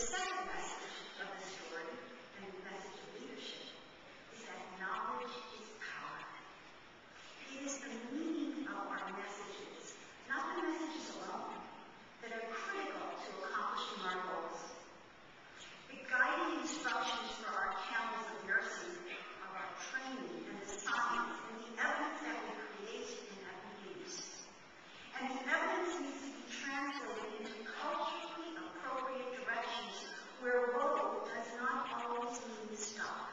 second message of the story, and the message of leadership, is that knowledge is power. It is the meaning of our messages, not the messages alone, that are critical to accomplishing our goals. The guiding instructions for our camels of nursing are our training and the science and the evidence that we create and that we use. And the evidence needs to be translated into culturally appropriate directions where woe does not always mean stop.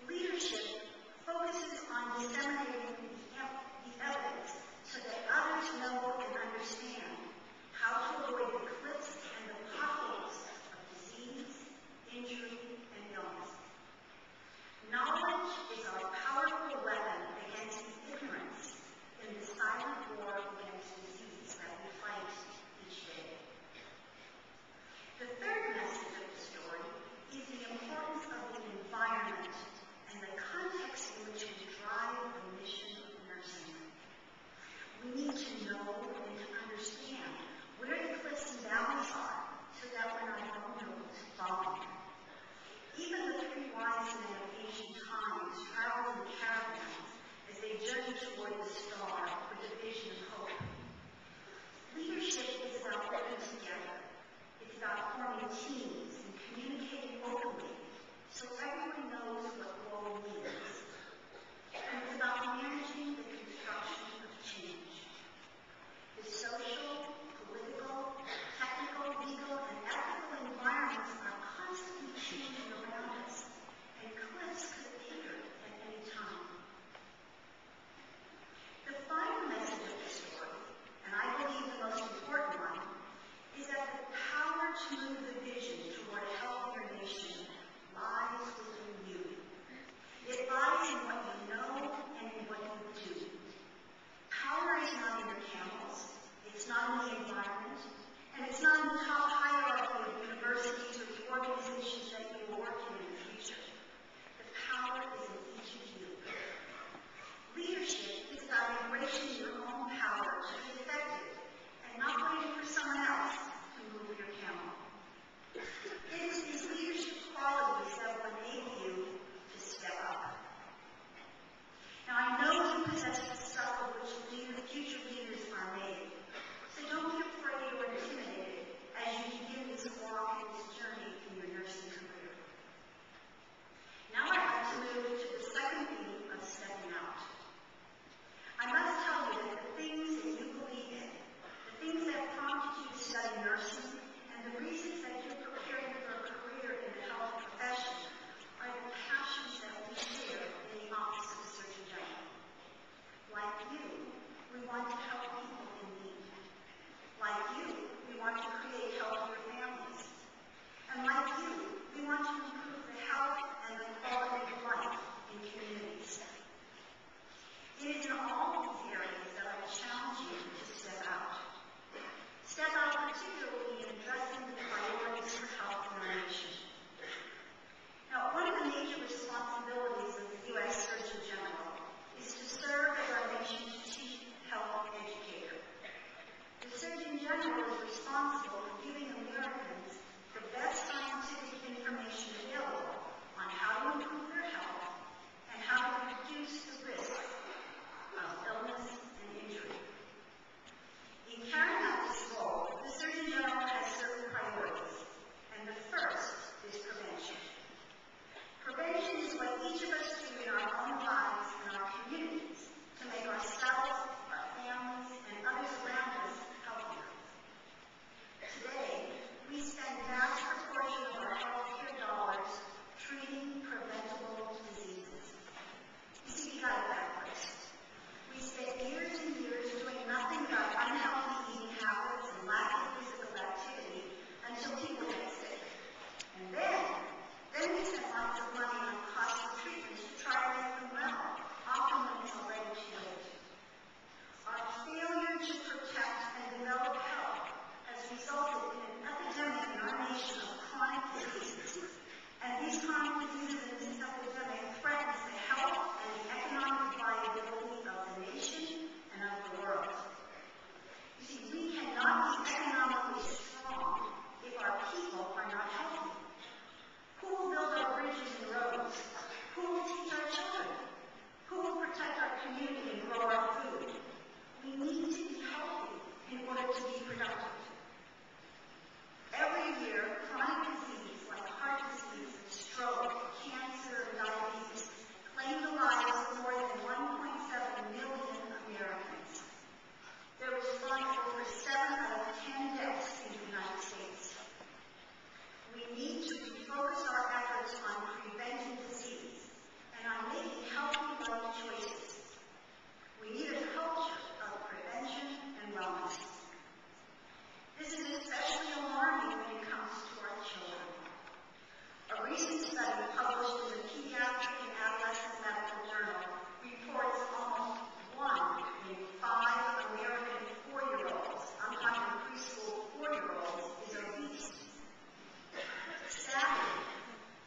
Leadership focuses on disseminating the evidence so that others know and understand how to avoid the cliffs and the potholes of disease, injury, and illness. Knowledge is our powerful weapon against the ignorance in the silent war against disease that we fight each day. The third message of the story is the importance of the environment and the context in which we drive the mission of nursing. We need to know and to understand where the cliffs and valleys are so that we're not vulnerable to falling. Even the three wise men of ancient times traveled in caravans as they journeyed toward the star with a vision of hope. Leadership is about working together. It's about forming study published in the Pediatric and Adolescent Medical Journal reports almost 1 in 5 American 4-year-olds, I'm talking preschool 4-year-olds, is obese. Sadly,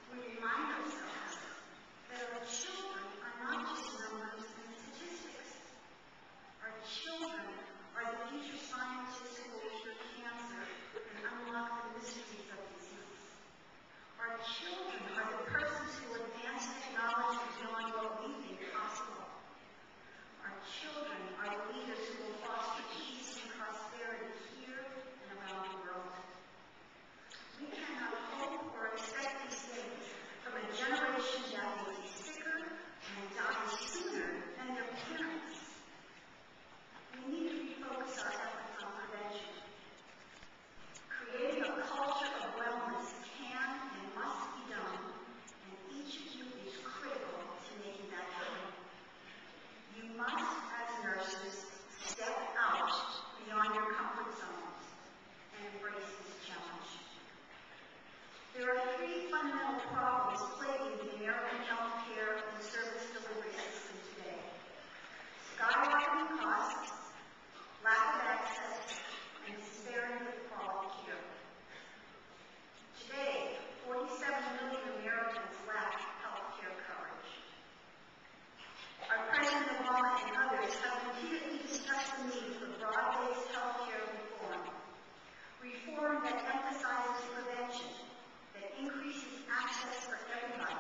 we remind ourselves that our children are not just numbers and statistics. Our children are the future scientists who will cure cancer and unlock the mysteries of disease. Our children are the persons who advance technology beyond what we think possible. Our children are the leaders who will foster peace and prosperity here and around the world. We cannot hope or expect these things from a generation that will be sicker and die sooner than their parents. We need to refocus our efforts on prevention. Creating a culture of wellness can and must be done, and each of you is critical to making that happen. You must, as nurses, step out beyond your comfort zones and embrace this challenge. There are 3 fundamental problems plaguing the American healthcare and service delivery system today: skyrocketing costs, lack of access, and disparity of quality care. Today, 47 million Americans lack health care coverage. Our President Obama and others have repeatedly discussed the need for broad-based health care reform that emphasizes prevention, that increases access for everybody,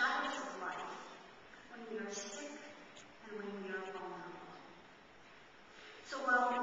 shadows of life, when we are sick, and when we are vulnerable. So while